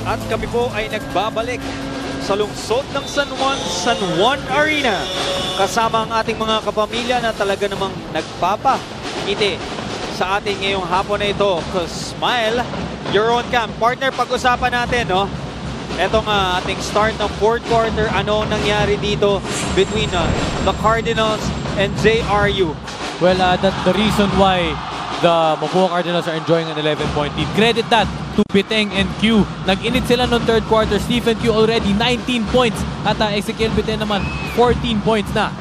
At kami po ay nagbabalik sa lungsod ng San Juan Arena. Kasama ang ating mga kapamilya na talaga namang nagpapangiti sa ating ngayong hapon na ito. Smile, you're on cam. Partner, pag-usapan natin, no? Etong ating start ng fourth quarter, ano nangyari dito between the Cardinals and JRU? Well, that's the reason why the Mapua Cardinals are enjoying an 11-point lead. Credit that to Biteng and Q. Nag-init sila noong third quarter. Stephen Q already 19 points. At Ezekiel Biteng naman 14 points na.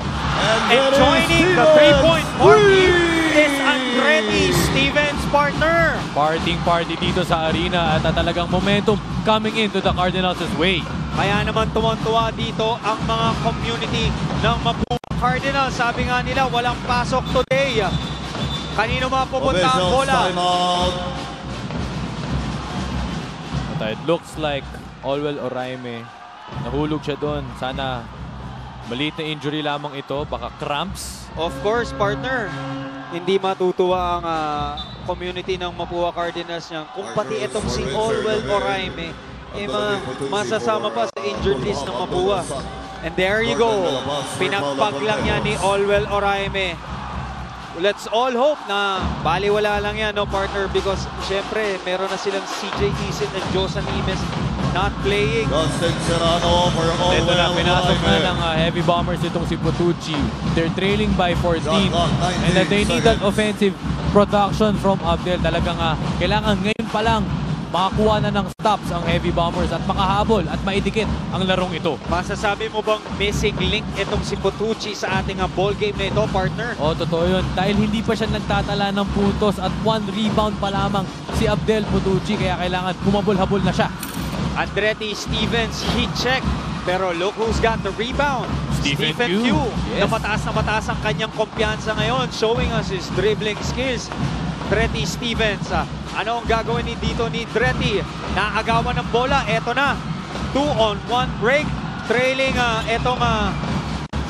And joining the 3-point party is Andretti Stevens, partner. Party dito sa arena at talagang momentum coming into the Cardinals' way. Kaya naman tuwang-tuwa dito ang mga community ng Mapua Cardinals. Sabi nga nila, walang pasok today. Kanino mapupunta ang bola? It looks like Olwell Oraime, nahulog siya doon. Sana maliit na injury lamang ito, baka cramps. Of course, partner. Hindi matutuwa ang community ng Mapua Cardinals niyan kung pati itong si Olwell Oraime masasama pa sa injured list ng Mapua. And there you go. Pinagpag lang yan ni Olwell Oraime. Let's all hope na baliwala lang yan, no, partner, because syempre meron na silang CJ Isin and Josan Imes not playing. Ito na, pinasok na ng Heavy Bombers itong si Potucci. They're trailing by 14 and that they need that offensive production from Abdel. Talagang kailangan ngayon pa lang makakuha na ng stops ang Heavy Bombers at makahabol at maidikit ang larong ito. Masasabi mo bang missing link itong si Potucci sa ating ball game na ito, partner? Oo, totoo yun. Dahil hindi pa siya nagtatala ng puntos at 1 rebound pa lamang si Abdel Potucci, kaya kailangan humabol-habol na siya. Andretti Stevens, heat check. Pero look who's got the rebound. Stephen Q. Yes. Na mataas ang kanyang kumpiyansa ngayon, showing us his dribbling skills. Andretti Stevens, ano ang gagawin dito ni Andretti? Naagawan ng bola, eto na. 2-on-1 break. Trailing etong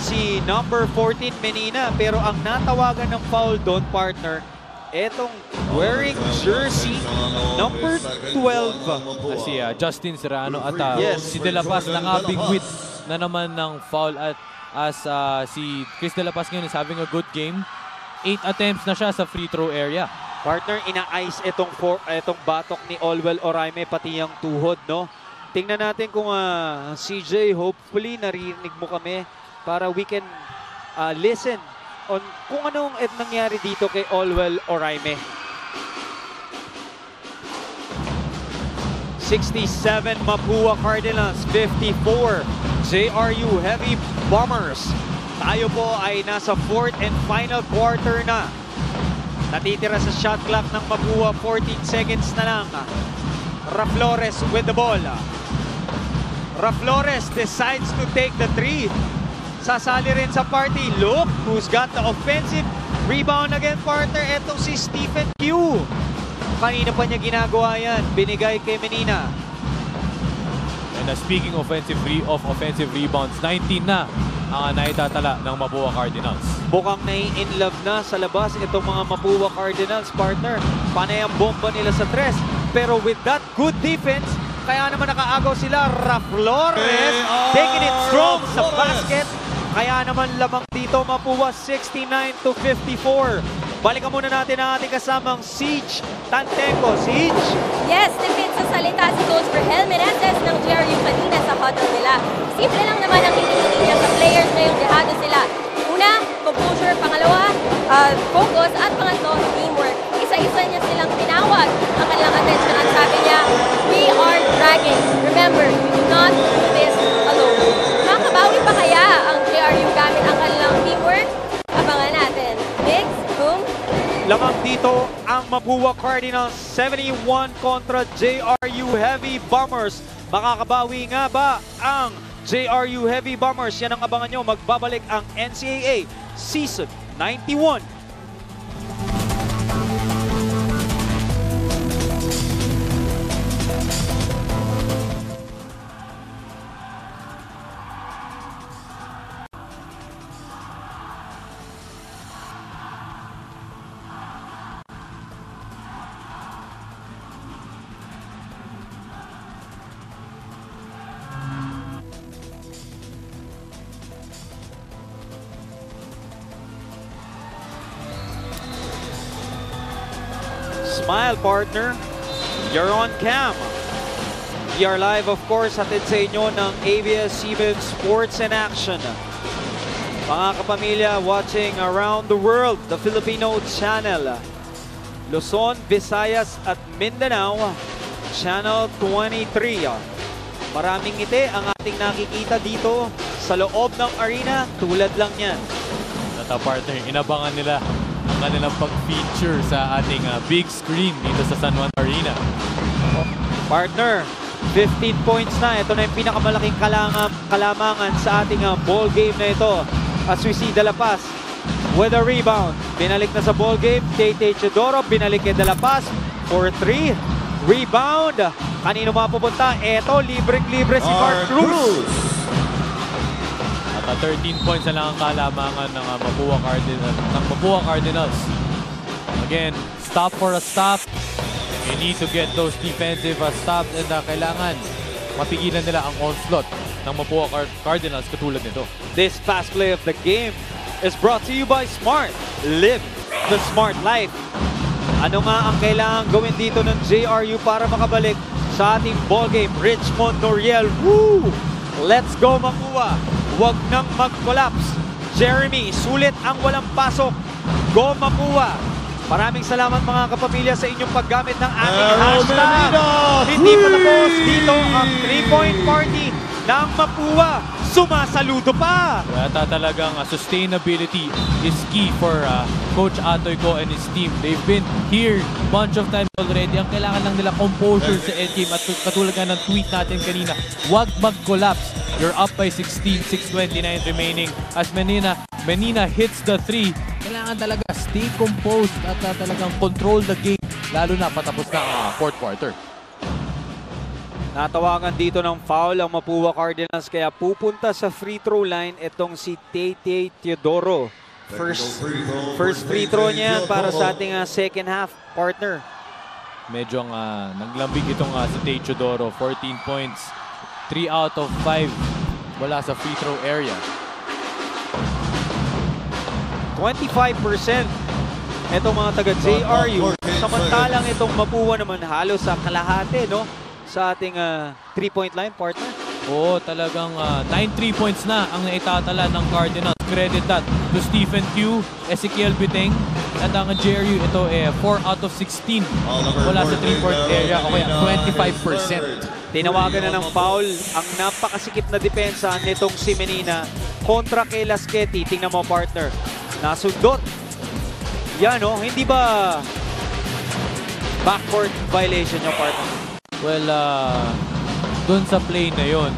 si number 14 Menina. Pero ang natawagan ng foul doon, partner, etong wearing jersey number 12. Si Justin Serrano at Yes. si De La Paz nakabigwit na naman ng foul at as si Chris De La Paz ngayon is having a good game. 8 attempts na siya sa free throw area. Partner, ina-ice itong batok ni Olwell Oraime, pati yung tuhod, no? Tingnan natin kung CJ, hopefully naririnig mo kami para we can listen on kung anong nangyari dito kay Olwell Oraime. 67 Mapua Cardinals, 54 JRU Heavy Bombers. Tayo po ay nasa fourth and final quarter na. Natitira sa shot clock ng Mapua, 14 seconds na lang. Raflores with the ball. Raflores decides to take the 3. Sasali rin sa party. Look who's got the offensive rebound again, partner. Etong si Stephen Q. Kanina pa niya ginagawa yan. Binigay kay Menina. And speaking of offensive rebounds, 19 na ang naitatala ng Mapua Cardinals. Bukang nai-inlove na sa labas itong mga Mapua Cardinals, partner. Panay ang bomba nila sa tres. Pero with that good defense, kaya naman nakaagaw sila. Raflores taking it strong sa basket. Kaya naman lamang dito Mapua 69-54. Balikan muna natin ang ating kasamang Siege Tantenko. Siege? Yes, tipid sa salita si Coach Vergel Menendez ng JRU kanina sa huddle nila. Simple lang naman ang hinihingi niya sa players ngayong dehado sila. Una, composure. Pangalawa, focus. At pangatlo, teamwork. Isa-isa niya silang tinawag ang kanilang attention at sabi niya, we are dragging. Remember, we do not do this alone. Makabawi pa kaya ang JRU gamit ang kanilang teamwork? Abangan natin. Biggs, boom. Lamang dito ang Mapua Cardinals 71 kontra JRU Heavy Bombers. Makakabawi nga ba ang JRU Heavy Bombers? Yan ang abangan nyo. Magbabalik ang NCAA Season 91. Smile, partner. You're on cam. We are live, of course, hatid sa inyo ng ABS-CBN Sports in Action. Mga kapamilya watching around the world, the Filipino channel. Luzon, Visayas at Mindanao, Channel 23. Maraming ngiti ang ating nakikita dito sa loob ng arena, tulad lang yan. Partner, inabangan nila ang kanilang pag-feature sa ating big screen dito sa San Juan Arena. Partner, 15 points na. Ito na yung pinakamalaking kalamangan sa ating ball game na ito. As we see De La Paz with a rebound. Binalik na sa ball game. Tay-Tay Teodoro, binalik kay De La Paz for 3. Rebound. Kanino mapupunta? Ito, libreng-libre si Mark Cruz. At 13 points na lang ang kalamangan ng Mapua Cardinals. Again, stop for a stop. You need to get those defensive stops and kailangan mapigilan nila ang onslaught ng Mapua Cardinals katulad nito. This fast play of the game is brought to you by Smart. Live the Smart Life. Ano nga ang kailangan gawin dito ng JRU para makabalik sa ating ball game? Richmond Noriel. Woo! Let's go, Mapua! Huwag nang mag-collapse. Jeremy, sulit ang walang pasok. Go, Mapua! Maraming salamat mga kapamilya sa inyong paggamit ng ating hashtag. Hindi pa tapos dito ang 3-point party ng Mapua. Sumasaludo pa! Kaya talagang sustainability is key for Coach Atoy Go and his team. They've been here bunch of times already. Ang kailangan lang nila composure sa endgame at katulad nga ng tweet natin kanina, huwag mag-collapse. You're up by 16, 6:29 remaining. As Menina hits the 3, kailangan talaga stay composed at talagang control the game, lalo na patapos na ang fourth quarter. Natawagan dito ng foul ang Mapua Cardinals kaya pupunta sa free throw line itong si Tay-Tay Teodoro. First free throw niya yan para sa ating second half, partner. Medyo naglambing itong si Tay Teodoro. 14 points, 3 out of 5 wala sa free throw area. 25% itong mga taga JRU. Samantalang itong Mapua naman halos sa kalahati, no? Sa ating 3-point line, partner. Oo, talagang 9 3-points na ang naitatala ng Cardinals. Credit that to Stephen Q, Ezekiel Biteng, at ang JRU ito 4 out of 16 wala sa 3-point area, o kaya 25%. Tinawagan na ng foul ang napakasikip na depensa nitong si Menina kontra kay Lasqueti. Tingnan mo, partner. Nasundot. Yan, no? Hindi ba backcourt violation yung partner? Well, doon sa play na yon,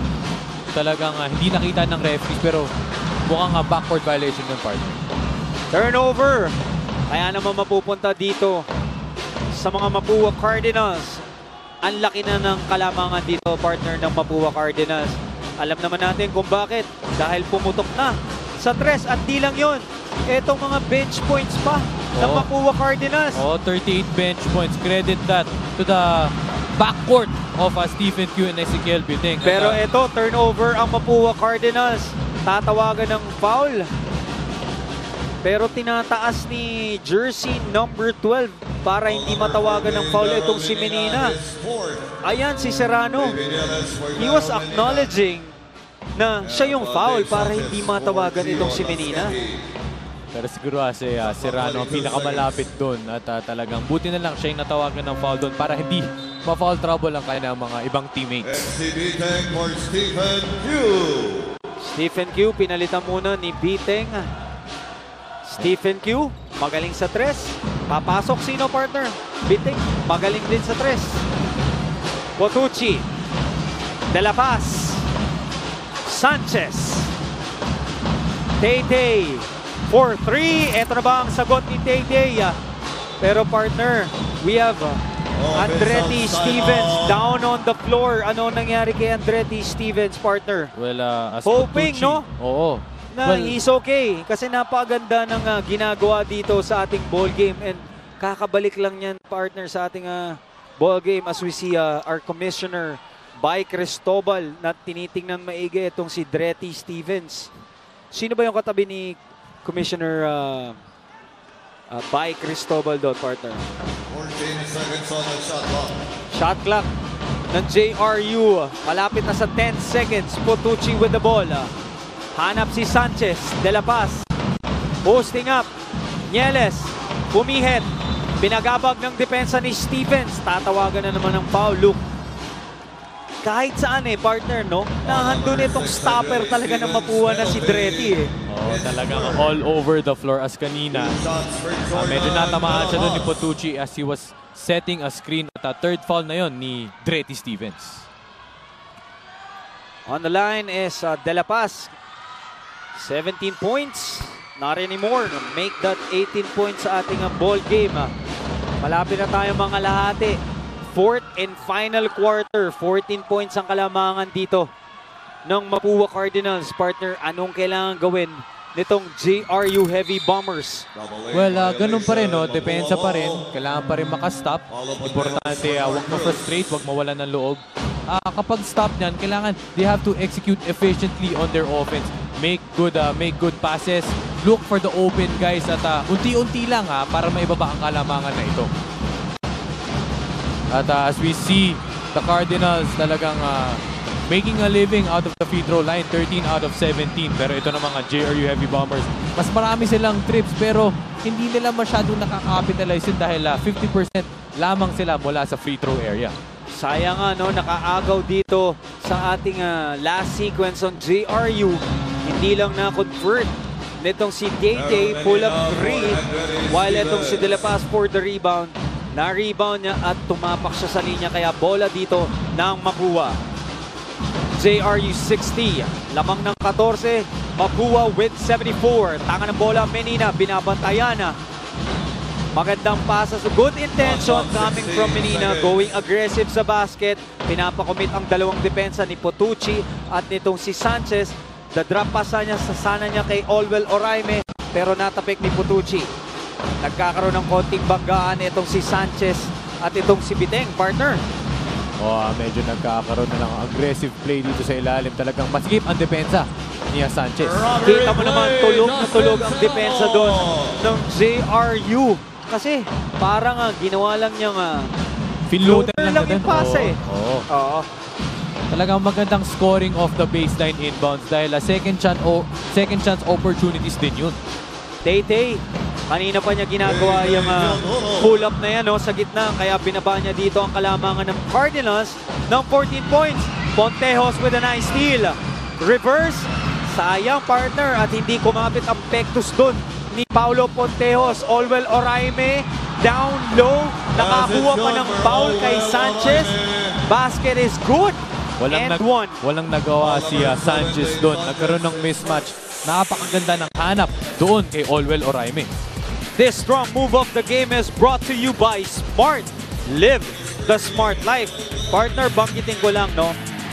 talagang hindi nakita ng referee pero mukhang backcourt violation ng partner. Turnover. Kaya naman mapupunta dito sa mga Mapua Cardinals. Ang laki na ng kalamangan dito, partner, ng Mapua Cardinals. Alam naman natin kung bakit. Dahil pumutok na sa tres at di lang yun. Etong mga bench points pa ng Mapua Cardinals. 38 bench points. Credit that to the backcourt of Stephen Q and Ezekiel Biteng. Pero ito, turnover ang Mapua Cardinals. Tatawagan ng foul. Pero tinataas ni jersey number 12 para hindi matawagan ng foul itong si Menina. Ayan si Serrano. He was acknowledging na siya yung foul para hindi matawagan itong si Menina. Pero siguro si Serrano ang pinakamalapit doon at talagang buti na lang siya yung natawagan ng foul doon para hindi ma-foul trouble ang kanyang mga ibang teammates. Stephen Q, pinalitan muna ni Biteng. Stephen Q, magaling sa tres. Papasok sino, partner? Biteng, magaling din sa tres. Potucci, De La Paz, Sanchez, Tay-Tay, 4-3. Ito na ba ang sagot ni Tay-Tay? Pero partner, we have Andretti Stevens down on the floor. Ano nangyari kay Andretti Stevens, partner? Well, as hoping, Potucci, no? Oo. Na he's okay. Kasi napaganda ng ginagawa dito sa ating ball game. And kakabalik lang yan, partner, sa ating ball game as we see our commissioner, By Cristobal, na tinitingnan maigi itong si Andretti Stevens. Sino ba yung katabi ni Commissioner by Cristobal doon, partner. 14 seconds on the shot clock. Shot clock ng JRU. Malapit na sa 10 seconds. Potucci with the ball. Hanap si Sanchez. De La Paz. Posting up. Nieles. Pumihet. Pinagabag ng depensa ni Stevens. Tatawagan na naman ng foul. Look. Kahit saan partner, no? Nahandun itong stopper talaga ng Mapua na si Dretty Oh, talagang all over the floor as kanina. Medyo natamaan siya doon ni Potucci as he was setting a screen at third foul na yon ni Dretty Stevens. On the line is De La Paz. 17 points. Not anymore. Make that 18 points sa ating ball game. Malapit na tayo mga lahati. Fourth and final quarter. 14 points ang kalamangan dito ng Mapua Cardinals. Partner, anong kailangan gawin nitong JRU Heavy Bombers? Well, ganun pa rin, no? Depensa pa rin. Kailangan pa rin makastop. Importante, huwag ma-frustrate, huwag mawalan ng loob. Kapag stop niyan, kailangan they have to execute efficiently on their offense. Make good passes. Look for the open guys at unti-unti lang para maibaba ang kalamangan na ito. At as we see, the Cardinals talagang making a living out of the free throw line, 13 out of 17. Pero ito na mga JRU Heavy Bombers, mas marami silang trips pero hindi nila masyadong nakakapitalize dahil 50% lamang sila mula sa free throw area. Sayang nakaagaw dito sa ating last sequence on JRU. Hindi lang na-convert nitong si Day pull up 3 while itong si De La Paz for the rebound. Na-rebound niya at tumapak siya sa linya kaya bola dito ng Mapua. JRU 60, lamang ng 14, Mapua with 74. Tanga ng bola, Menina, binabantayan na. Magandang pasa, good intention coming from Menina, going aggressive sa basket. Pinapakomit ang dalawang depensa ni Potucci at nitong si Sanchez. The-drop pasa niya sa sana niya kay Olwell Oraime pero natapik ni Potucci. Nagkakaroon ng konting banggaan itong si Sanchez at itong si Biteng, partner. Medyo nagkakaroon na ng aggressive play dito sa ilalim. Talagang masigip ang depensa ni Sanchez. Kita mo naman tulog na tulog ang depensa doon ng JRU. Kasi parang ginawa lang niyang floater lang yung pasa Oo. Talagang magandang scoring off the baseline inbounds dahil second chance opportunities din yun. Tay, kanina pa niya ginagawa yung pull-up na yan sa gitna. Kaya binaba niya dito ang kalamangan ng Cardinals ng 14 points. Pontejos with a nice steal. Reverse. Sayang, partner. At hindi kumapit ang pectus doon ni Paulo Pontejos. Olwell Oraime down low. Nakakuha pa ng foul kay Sanchez. Basket is good. Walang nagawa si Sanchez doon. Nagkaroon ng mismatch. Napakaganda ng hanap doon kay Olwell Oraime. This strong move of the game is brought to you by Smart. Live the smart life. Partner, banggitin ko lang,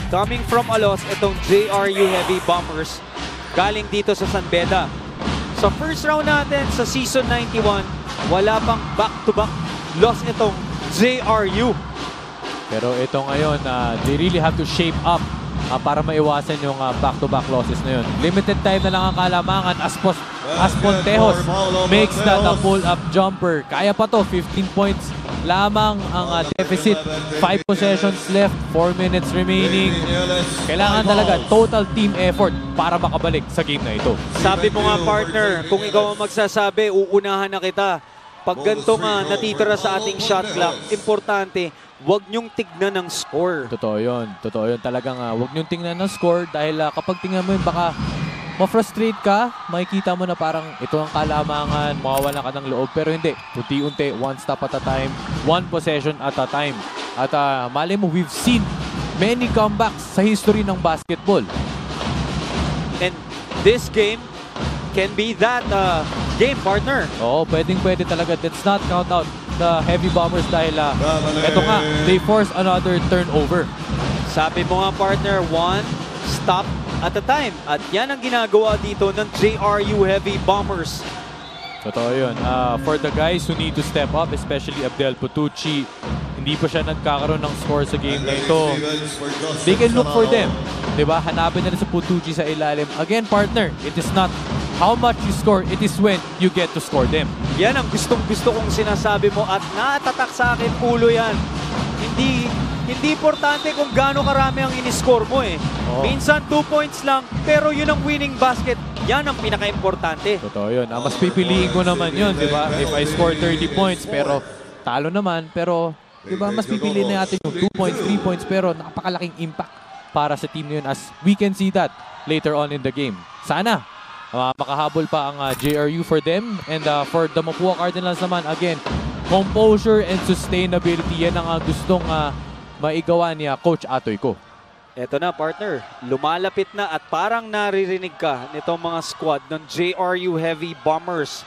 coming from Alos, itong JRU Heavy Bombers. Galing dito sa San Beda. Sa first round natin sa Season 91, wala pang back-to-back loss itong JRU. Pero ito ngayon, they really have to shape up para maiwasan yung back-to-back losses na yun. Limited time na lang ang kalamangan as Pontejos makes that a pull-up jumper. Kaya pa to, 15 points lamang ang deficit. 5 possessions left, 4 minutes remaining. Kailangan talaga total team effort para makabalik sa game na ito. Sabi mo nga, partner, kung ikaw ang magsasabi, uunahan na kita. Pag ganito natitira sa ating shot clock, importante, huwag niyong tignan ng score. Totoo yun. Talagang huwag niyong tingnan ng score dahil kapag tingnan mo yun, baka ma-frustrate ka, makikita mo na parang ito ang kalamangan, mawawala ka ng loob. Pero hindi. Unti-unti, one stop at a time, one possession at a time. At mali mo, we've seen many comebacks sa history ng basketball. And this game can be that game, partner. Oo, pwedeng-pwede talaga. Let's not count out the Heavy Bombers dahil eto nga, they force another turnover. Sabi mo nga, partner, one stop at a time. At yan ang ginagawa dito ng JRU Heavy Bombers. Totoo yun. For the guys who need to step up, especially Abdel Potucci, hindi pa siya nagkakaroon ng score sa game na ito. They can look for them. Diba? Hanapin nila sa Potucci sa ilalim. Again, partner, it is not how much you score, it is when you get to score them. Yan ang gustong-gusto kong sinasabi mo at natatak sa akin ulo yan. Hindi importante kung gaano karami ang in-score mo eh. Oo. Minsan 2 points lang, pero yun ang winning basket. Yan ang pinaka-importante. Totoo yun. Mas pipiliin ko naman yun, di ba? If I score 30 points, pero talo naman, pero di ba, mas pipiliin na natin yung 2 points, 3 points, pero napakalaking impact para sa team na yun as we can see that later on in the game. Sana makahabol pa ang JRU for them, and for the Mapua Cardinals naman, again, composure and sustainability, yan ang gustong maigawa ni Coach Atoy ko. Eto na, partner. Lumalapit na at parang naririnig ka nitong mga squad ng JRU Heavy Bombers.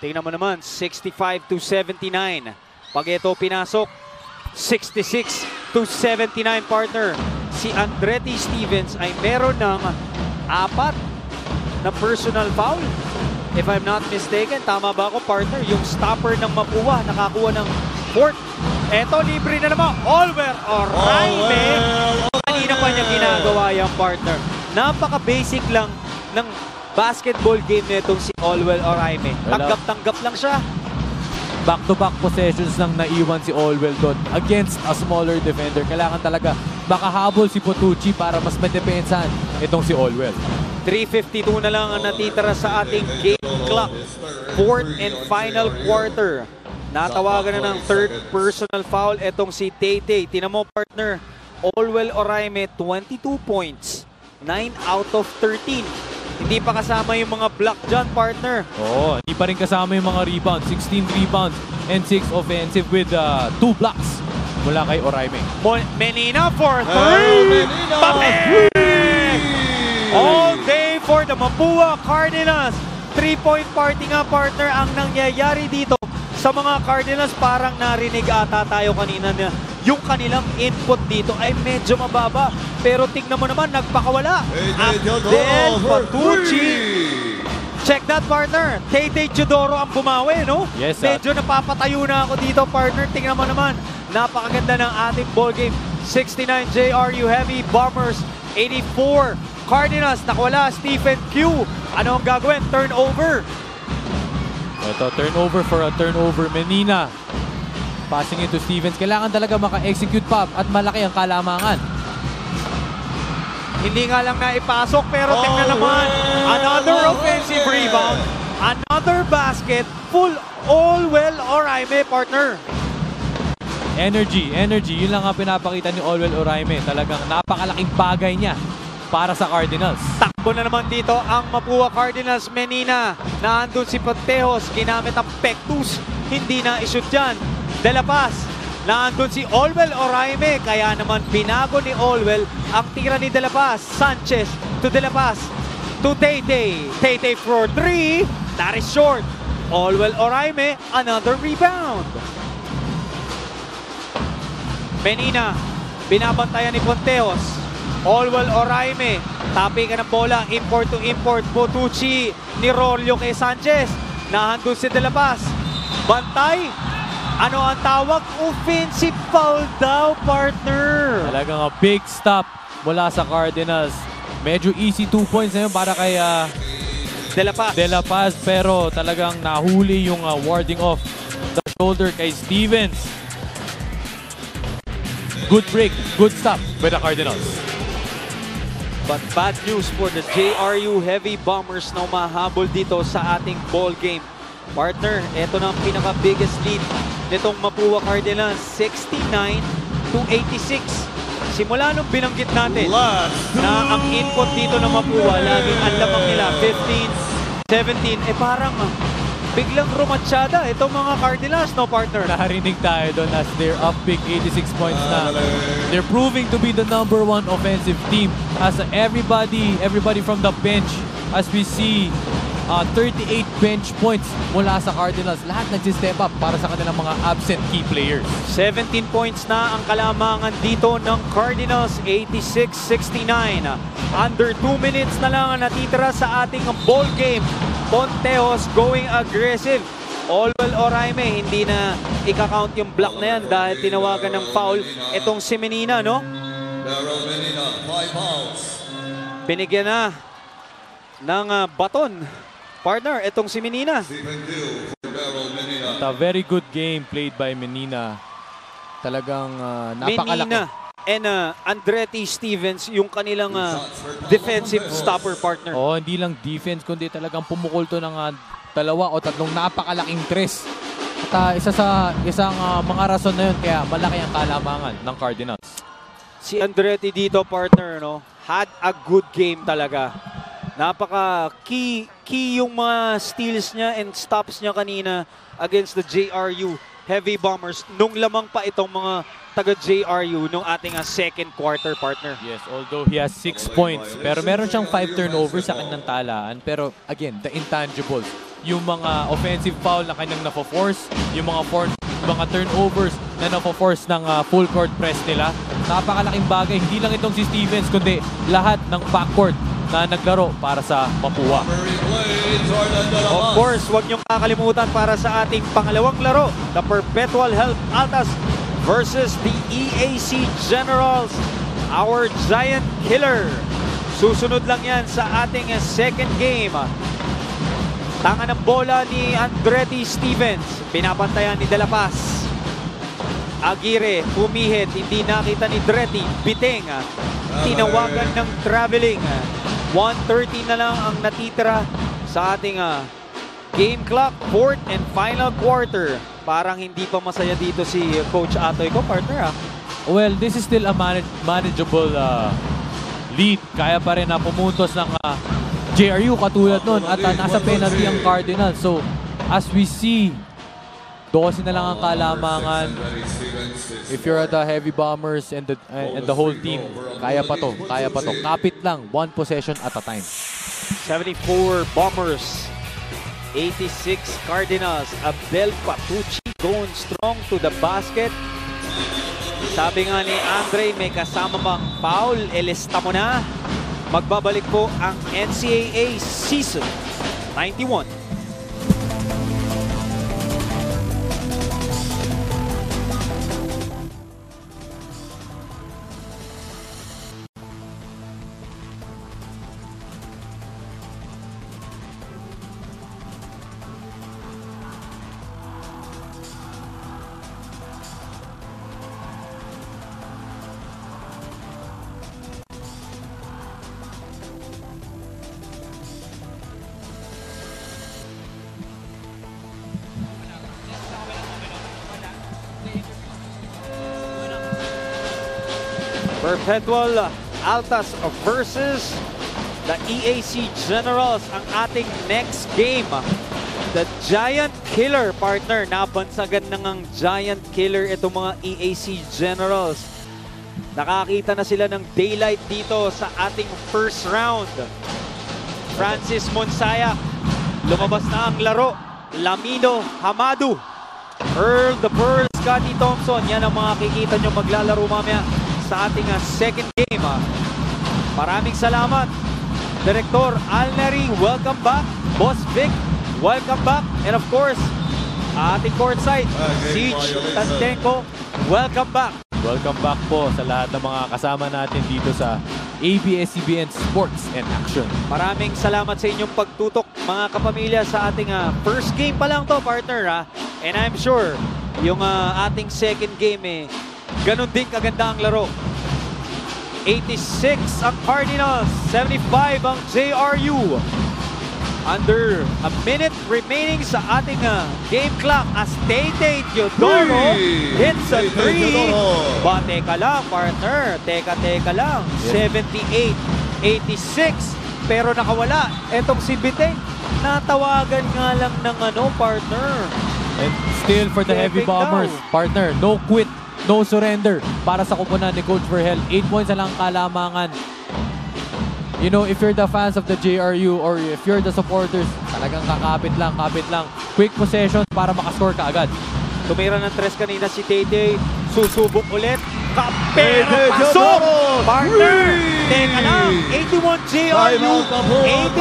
Tingnan mo naman, 65-79. Pag ito pinasok, 66-79, partner. Si Andretti Stevens ay meron ng 4 na personal foul. If I'm not mistaken, tama ba ako, partner? Yung stopper ng Mapua nakakuha ng 4th. Eto, libre na naman. Oliver Oraime. Kanina pa niya ginagawa yung partner. Napaka-basic lang ng basketball game nitong si Olwell Oraime. Tanggap-tanggap lang siya. Back-to-back possessions lang naiwan si Olwell doon against a smaller defender. Kailangan talaga makahabol si Potucci para mas madepensahan itong si Olwell. 3:52 na lang ang natitira sa ating game clock. 4th and final quarter. Natawagan na ng 3rd personal foul itong si Tay-Tay. Tinan mo, partner, Olwell Oraime, 22 points. 9 out of 13. Hindi pa kasama yung mga block dyan, partner. Oo, hindi pa rin kasama yung mga rebounds. 16 rebounds and 6 offensive with 2 blocks mula kay Oraime. Menina for 3! Papel! All day for the Mapua Cardinals. 3-point party nga, partner, ang nangyayari dito sa mga Cardinals. Parang narinig ata tayo kanina na yung kanilang input dito ay medyo mababa. Pero tignan mo naman, nagpakawala. Abdel Potucci. Check that, partner. Tay-Tay Teodoro ang bumawi, no? Yes, sir. Medyo napapatayo na ako dito, partner. Tingnan mo naman, napakaganda ng ating ball game. 69 JRU Heavy Bombers, 84 Cardinals. Nakwala Stephen Q. Ano ang gagawin? Turnover. Ito, turnover for a turnover. Menina passing it to Stevens. Kailangan talaga maka-execute pa at malaki ang kalamangan. Hindi nga lang na ipasok, pero tingnan naman. Another offensive rebound. Another basket. Full Olwell Oraime, partner. Energy. Yun lang ang pinapakita ni Olwell Oraime. Talagang napakalaking bagay niya para sa Cardinals. Takbo na naman dito ang Mapua Cardinals. Menina, naandun si Pantejos. Ginamit ang Pectus. Hindi na ishoot dyan. De La Paz. Naandun si Olwell Oraime. Kaya naman binago ni Olwell ang tira ni De La Paz. Sanchez to De La Paz. To Tay-Tay. Tay-Tay for 3. That is short. Olwell Oraime, another rebound. Menina, binabantayan ni Pantejos. Olwell Oraime, tapi ka ng bola, import to import. Potucci, ni Rolio kay Sanchez. Nahandun si De La Paz. Bantay. Ano ang tawag? Offensive foul daw, partner. Talagang a big stop mula sa Cardinals. Medyo easy 2 points na yun para kay De La Paz. De La Paz, pero talagang nahuli yung warding off the shoulder kay Stevens. Good break, good stop by the Cardinals. But bad news for the JRU Heavy Bombers na umahabol dito sa ating ball game. Partner, ito na ang pinaka-biggest lead nitong Mapua Cardinals, 69-86. Simula nung binanggit natin na ang input dito ng Mapua, laging ang lamang nila, 15-17, parang biglang rumatsyada itong mga Cardinals, no, partner? Naharinig tayo doon as they're up big 86 points na. They're proving to be the #1 offensive team as everybody from the bench, as we see 38 bench points mula sa Cardinals. Lahat nag-step up para sa kanilang mga absent key players. 17 points na ang kalamangan dito ng Cardinals, 86-69. Under 2 minutes na lang ang natitira sa ating ball game. Pantejos going aggressive. Olwell Oraime, hindi na ika-count yung block na yan dahil tinawagan ng foul itong si Menina, no? Menina, 5 fouls. Binigyan na ng baton partner, itong si Menina. Stephen Gill for Daryl Menina. A very good game played by Menina. Talagang napakalaki. Menina and Andretti Stevens, yung kanilang defensive stopper partner. Oo, hindi lang defense, kundi talagang pumukol to ng 2 o 3 napakalaking tres. At isang mga rason na yun, kaya malaki ang kalamangan ng Cardinals. Si Andretti dito, partner, no, had a good game talaga. Napaka key yung mga steals niya and stops niya kanina against the JRU Heavy Bombers nung lamang pa itong mga taga JRU nung ating second quarter, partner. Yes, although he has 6 points, pero meron siyang 5 turnovers sa kanyang talaan. Pero again, the intangibles, yung mga offensive foul na kanyang napo-force, yung mga turnovers na napo-force ng full court press nila. Napakalaking bagay, hindi lang itong si Stevens, kundi lahat ng backcourt na naglaro para sa Mapua. Of course, huwag niyong kakalimutan para sa ating pangalawang laro, the Perpetual Health Altas versus the EAC Generals, our Giant Killer. Susunod lang yan sa ating second game. Tanga ng bola ni Andretti Stevens, pinapantayan ni De La Paz. Aguirre, pumihit, hindi nakita ni Dretti, Biteng, tinawagan ng traveling. 1:30 na lang ang natitira sa ating game clock, fourth and final quarter. Parang hindi pa masaya dito si Coach Atoy ko, partner. Well, this is still a manageable lead. Kaya pa rin na pumuntos ng JRU katulad nun at nasa penalty ang Cardinals. So, as we see, 12 na lang ang kalamangan. If you're at the Heavy Bombers and the whole team, kaya pa to. Kapit lang, 1 possession at a time. 74 Bombers, 86 Cardinals. Abdel Patucci going strong to the basket. Sabi nga ni Andre, may kasama bang foul? Elista mo na. Magbabalik po ang NCAA Season 91. Perpetual Altas versus the EAC Generals ang ating next game. The Giant Killer, partner. Nabansagan na ng Giant Killer itong mga EAC Generals. Nakakita na sila ng daylight dito sa ating first round. Francis Monsayak, lumabas na ang laro. Lamino Hamadu, Earl the Pearl, Scotty Thompson. Yan ang mga kikita nyo maglalaro mamaya sa ating second game. Maraming salamat, Director Alneri, welcome back. Boss Vic, welcome back. And of course, ating courtside, Siege Tantenko, welcome back. Welcome back po sa lahat ng mga kasama natin dito sa ABS-CBN Sports and Action. Maraming salamat sa inyong pagtutok, mga kapamilya, sa ating first game pa lang to, partner. And I'm sure, yung ating second game, ganun din kaganda ang laro. 86 ang Cardinals, 75 ang JRU. Under a minute remaining sa ating game clock as Tay Teodoro hits a 3. Ba, teka lang, partner. Teka lang. 78-86. Pero nakawala. Etong si Biteng, natawagan nga lang ng partner. And still for the Heavy Bombers, partner, no quit, no surrender para sa kupunan ni Coach Verhel. 8 points na lang kalamangan. You know, if you're the fans of the JRU or if you're the supporters, talagang kapit lang. Quick possession para makascore ka agad. Tumira ng tres kanina si Tay. Susubok ulit. Kapero pasok! Partner! Teka lang. 81 JRU.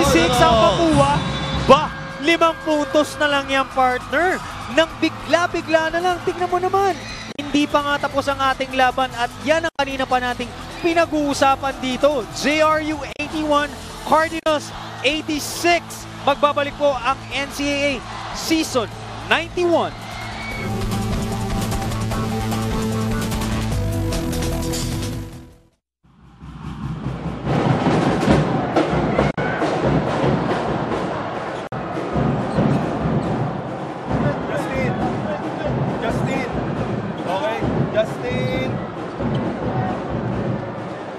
86 ang makuha. Ba, 5 puntos na lang yan, partner. Nang bigla na lang. Tingnan mo naman. Hindi pa nga tapos ang ating laban at yan ang kanina pa nating pinag-uusapan dito. JRU 81, Cardinals 86. magbabalik po ang NCAA Season 91. Justin. Okay, Justin.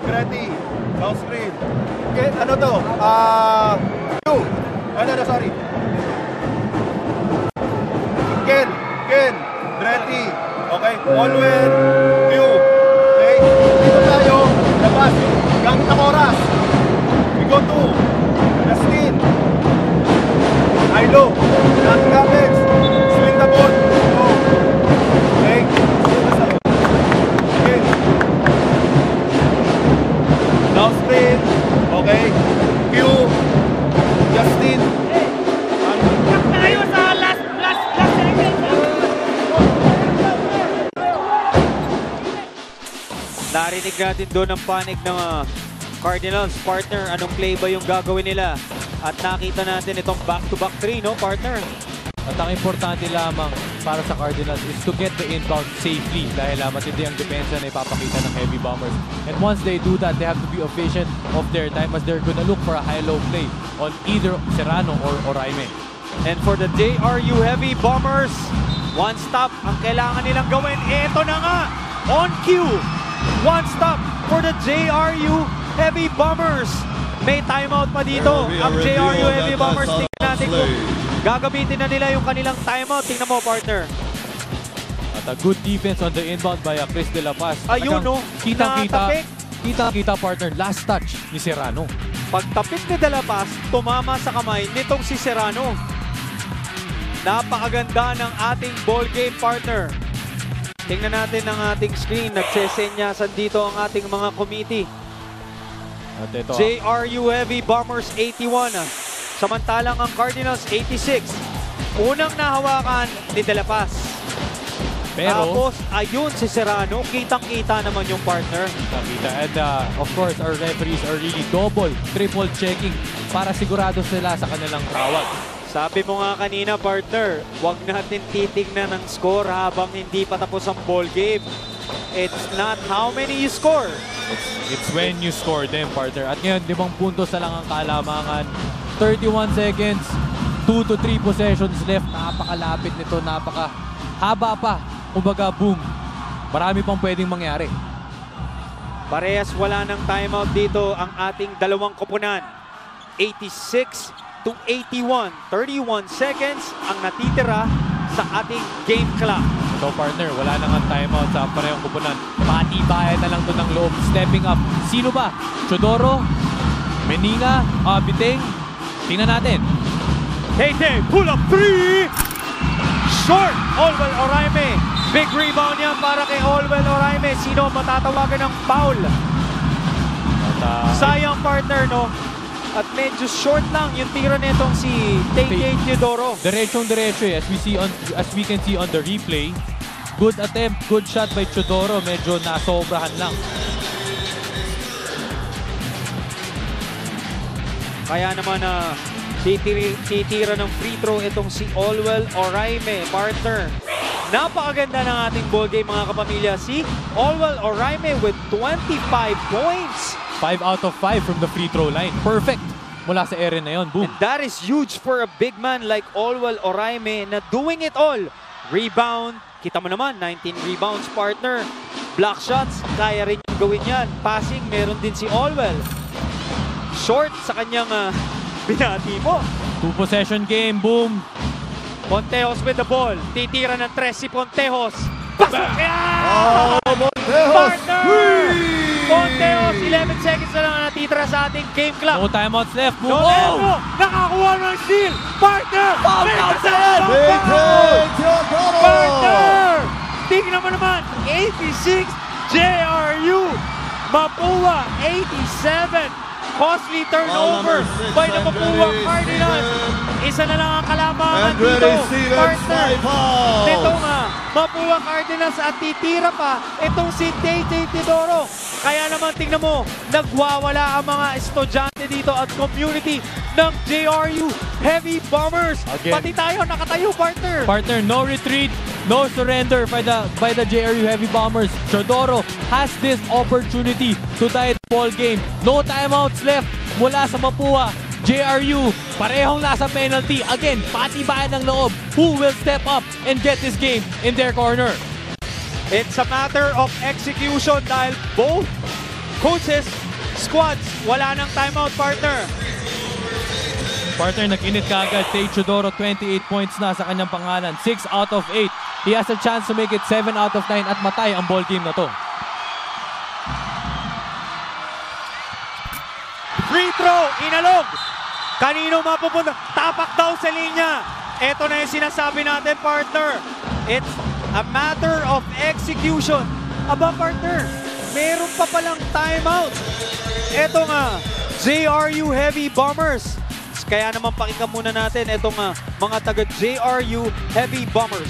Ready. Down screen. Okay, ano to? You. No, sorry. Ken. Ready. Okay, Olwen. You. Okay, dito tayo. Labas. Gamit ang oras. We go to Justin. Ilo. Nothing happens. Swing the ball. Go. Okay. Okay. Now screen. Okay. Q. Justin. Tayo sa last second. Narinig natin doon ang panig ng Cardinals. Partner, anong play ba yung gagawin nila? At nakita natin itong back-to-back 3, no, partner? At ang importante lamang para sa Cardinals is to get the inbound safely dahil matindi ang depensa na ipapakita ng Heavy Bombers. And once they do that, they have to be efficient of their time as they're gonna look for a high-low play on either Serrano or Oraime. And for the JRU Heavy Bombers, one stop ang kailangan nilang gawin. Ito na nga, on cue. One stop for the JRU Heavy Bombers. May timeout pa dito. Ang JRU Heavy Bombers, tingnan natin kung gagamitin na nila yung kanilang timeout. Tingnan mo, partner. At a good defense on the inbound by Chris De La Paz. Ayun, no. Natapik. Kitang-kita, partner. Last touch ni Serrano. Pagtapik ni De La Paz, tumama sa kamay nitong si Serrano. Napakaganda ng ating ball game, partner. Tingnan natin ang ating screen. Nagsesenyasan dito ang ating mga committee. At ito, JRU Heavy Bombers 81. Samantalang ang Cardinals 86. Unang nahawakan ni De La Paz. pero Tapos ayun si Serrano. Kitang-kita naman yung partner. kita. And of course, our referees are really double, triple checking para sigurado sila sa kanilang tawag. Sabi mo nga kanina, partner, huwag natin titignan ng score habang hindi pa tapos ang ball game. It's not how many you score. It's when you score them, partner. At ngayon, 5 puntos na lang ang kalamangan. 31 seconds, 2 to 3 possessions left. Napakalapit nito, napakahaba pa. Kumbaga, boom. Marami pang pwedeng mangyari. Parehas wala ng timeout dito ang ating dalawang koponan. 86 to 81. 31 seconds ang natitira sa ating game clock. Ito, partner, wala nang ang timeout sa parehong kupunan. Patibayan na lang to ng loob. Stepping up. Sino ba? Chodoro? Meninga? Biteng? Tingnan natin. Tete, pull up 3! Short! Olwell Oraime. Big rebound yan para kay Olwell Oraime. Sino matatawagan ng foul? At, Sayang, partner, no? At medyo short lang yung tira nitong si Tete Teodoro. Diretsong-diretso eh. As we can see on the replay. Good attempt, good shot by Chodoro. Medyo nasobrahan lang. Kaya naman titira ng free throw itong si Olwell Oraime, partner. Napakaganda ng ating ball game, mga kapamilya. Si Olwell Oraime with 25 points. 5 out of 5 from the free throw line. Perfect mula sa area na yun. Boom. And that is huge for a big man like Olwell Oraime na doing it all. Rebound, kita mo naman, 19 rebounds, partner. Block shots, kaya rin yung gawin yan. Passing, meron din si Olwell. Short sa kanyang binati mo. 2 possession game. Boom. Pontejos with the ball. Titira ng 3 si Pontejos. Pasok! Yeah! Partner! Pontejos, 11 seconds na lang ang natitira sa ating game clock. No timeouts left. Boom. No, Oh! nakakuha ng steal! Partner! Big Partner! Tingnan mo naman, 86 JRU. Mapua, 87. Costly turnover by the Mapua Cardinals. Isa na lang ang kalamangan dito, partner. Dito nga, Mapua Cardinals at titira pa itong si Tete Teodoro. Kaya naman tingnan mo, nagwawala ang mga estudyante dito at community ng JRU Heavy Bombers. Again. Pati tayo nakatayo, partner. Partner, no retreat, no surrender by the JRU Heavy Bombers. Chodoro has this opportunity to tie the ball game. No timeouts left mula sa Mapua. JRU, parehong nasa penalty. Again, patibayan ng loob. Who will step up and get this game in their corner? It's a matter of execution dahil both coaches, squads, wala ng timeout, partner. Partner, nag-init kaagad. Tay Chodoro, 28 points na sa kanyang pangalan. 6 out of 8. He has a chance to make it 7 out of 9 at matay ang ball game na to. Free throw, inalog. Kanino mapupunta? Tapak daw sa linya. Ito na yung sinasabi natin, partner. It's a matter of execution. Aba, partner, meron pa palang timeout. Ito nga, JRU Heavy Bombers. Kaya naman pakinggan muna natin itong mga taga JRU Heavy Bombers.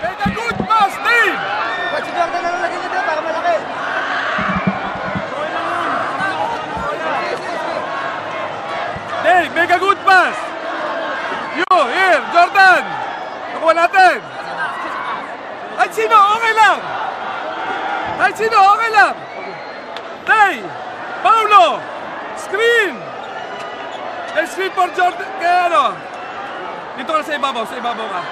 Make a good pass, Dave! Ba't si Jordan na nalagay niya dito para malaki? Dave, make a good pass! You, here, Jordan! Nakuha natin! Kahit sino, okay lang! Kahit sino, okay lang! Tay! Paulo! Screen! Screen for Jordan. Kaya ano? Dito ka sa ibabaw ka.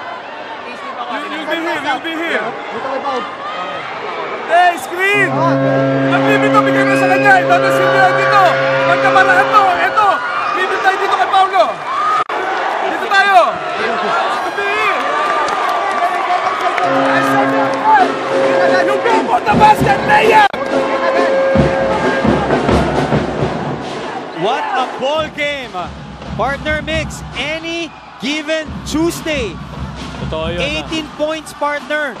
You'll be here. Tay, screen! Nagbibito, bigay na sa kanya. Screen na dito. Pagkamarahan to. Ito. Bibit tayo dito kay Paulo. Dito tayo. You'll be here. You go for the basket, layup! What a ball game! Partner mix, any given Tuesday. Totoo yun. 18 points, partner.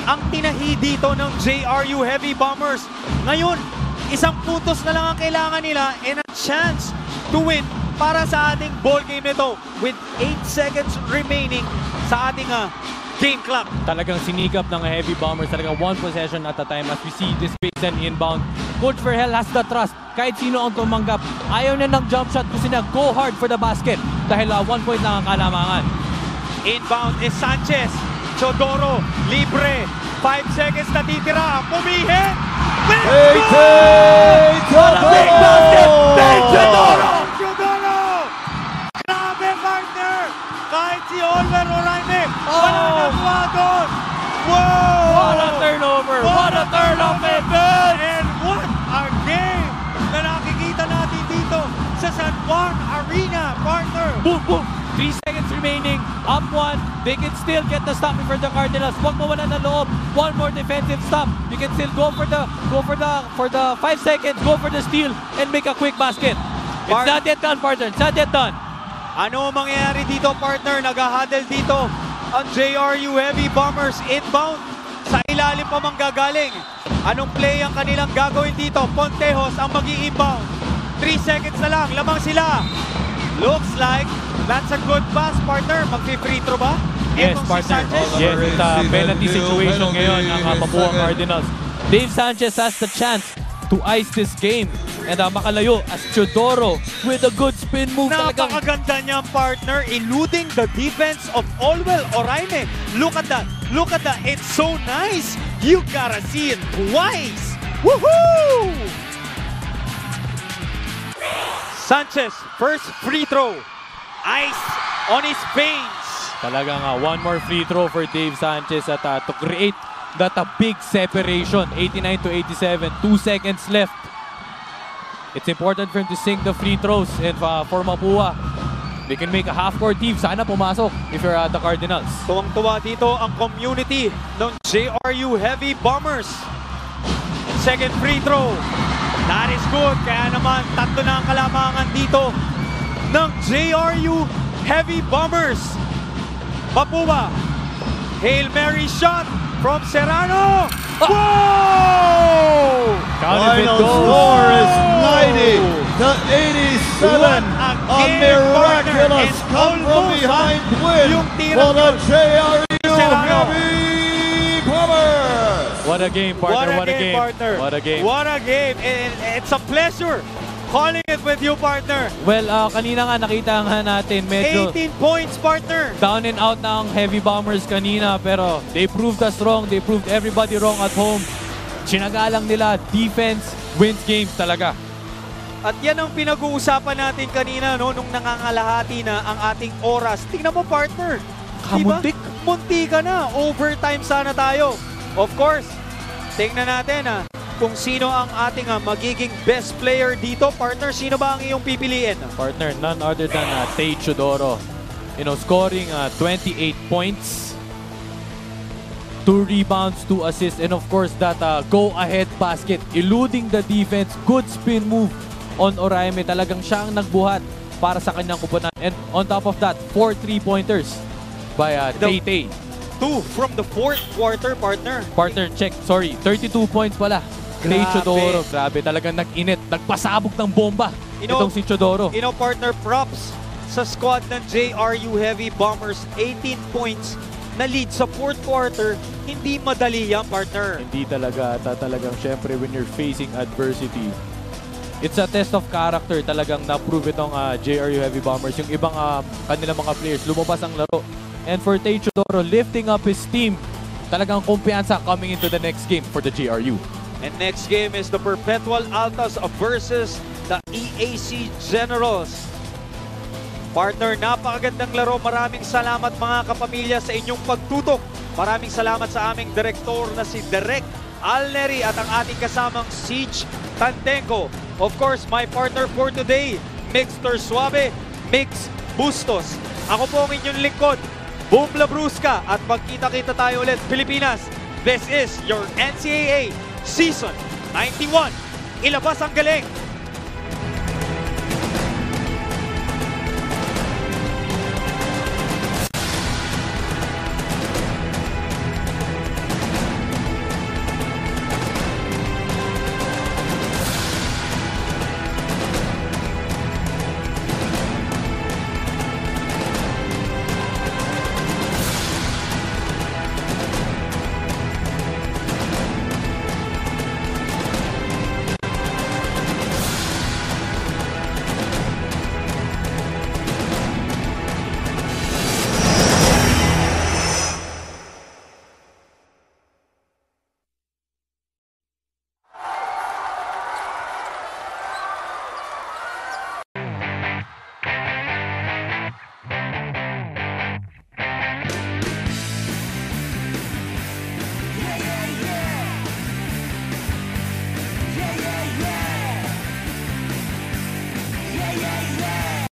Ang tinahi dito ng JRU Heavy Bombers. Ngayon, isang putos na lang ang kailangan nila and a chance to win para sa ating ball game nito with 8 seconds remaining sa ating game clock. Talagang sinikap ng Heavy Bombers. Talagang one possession at a time as we see this baseline inbound. Coach Verhel has the trust. Kahit sino ang tumanggap, ayaw na ng jump shot. Gusto niya go hard for the basket dahil 1 point lang ang kalamangan. Inbound is Sanchez. Chodoro, libre. 5 seconds na titira. Pumihin! Chodoro! Grabe, partner! Kahit si Oliver Oraime, wala nakuha doon! Wow! What a turnover! What a turn of events! And what a game na nakikita natin dito sa San Juan Arena, partner! Boom, boom! 3 seconds remaining. Up 1. They can still get the stop in for the Cardinals. Huwag mawala ng loob. One more defensive stop. You can still go for the 5 seconds. Go for the steal and make a quick basket. It's not yet done, partner. It's not yet done. Ano ang mangyayari dito, partner? Nag-huddle dito ang JRU Heavy Bombers inbound. Sa ilalim pa manggagaling. Anong play ang kanilang gagawin dito? Pontejos ang mag-i-inbound. 3 seconds na lang. Lamang sila. Looks like that's a good pass, partner. Mag-free throw ba? Yes, Etong partner. Si Sanchez. Yes, it's a penalty situation ngayon ng Mapua Cardinals. Dave Sanchez has the chance to ice this game. And makalayo as Chodoro with a good spin move. Napakaganda niyang partner, eluding the defense of Olwell Oraime. Look at that. Look at that. It's so nice. You gotta see it twice. Woohoo! Sanchez, first free throw. Ice on his veins. Talagang one more free throw for Dave Sanchez at to create that big separation. 89 to 87. 2 seconds left. It's important for him to sink the free throws and for Mapua. They can make a half-court heave. Sana pumasok if you're the Cardinals. Tuwang-tuwa dito ang community ng JRU Heavy Bombers. Second free throw. That is good. Kaya naman, tatlo na ang kalamangan dito ng JRU Heavy Bombers. Mapua. Hail Mary shot from Serrano. Whoa! Final score is 90 to 87. A miraculous come from behind win for the JRU Heavy Bombers. What a game, partner. What a game, partner. What a game. What a game. And it's a pleasure calling it with you, partner. Well, kanina nga nakita nga natin medyo 18 points, partner. down and out ng Heavy Bombers kanina, pero they proved us wrong. They proved everybody wrong at home. Sinagalang nila, defense wins games talaga. At yan ang pinag-uusapan natin kanina, no, nung nangangalahati na ang ating oras. Tingnan mo, partner. Kamuntik. Diba? Munti ka na. Overtime sana tayo. Of course, tingnan natin kung sino ang ating magiging best player dito. Partner, sino ba ang iyong pipiliin? Partner, none other than Tay Chodoro. You know, scoring 28 points, 2 rebounds, 2 assists, and of course that go-ahead basket, eluding the defense. Good spin move on Oraime. Talagang siya ang nagbuhat para sa kanyang kupunan. And on top of that, 4 3-pointers by Tay. 2 from the fourth quarter, partner. Partner, check. Sorry, 32 points pala. Tay Chodoro, grabe. Talagang nag-init. Nagpasabog ng bomba itong si Chodoro. You know, partner, props sa squad ng JRU Heavy Bombers. 18 points na lead sa fourth quarter. Hindi madali yan, partner. Hindi talaga. Talagang syempre when you're facing adversity, it's a test of character. Talagang na-prove itong JRU Heavy Bombers. Yung ibang kanilang mga players, lumabas ang laro. And for Tay Chodoro, lifting up his team. Talagang kumpiyansa coming into the next game for the JRU. And next game is the Perpetual Altas versus the EAC Generals. Partner, napakagandang laro. Maraming salamat mga kapamilya sa inyong pagtutok. Maraming salamat sa aming direktor na si Derek Alneri at ang ating kasamang Siege Tantenko. Of course, my partner for today, Mixter Suave, Mix Bustos. Ako po ang inyong lingkod, Boom Labrusca, at magkita-kita tayo ulit, Pilipinas. This is your NCAA Season 91. Ilabas ang galing!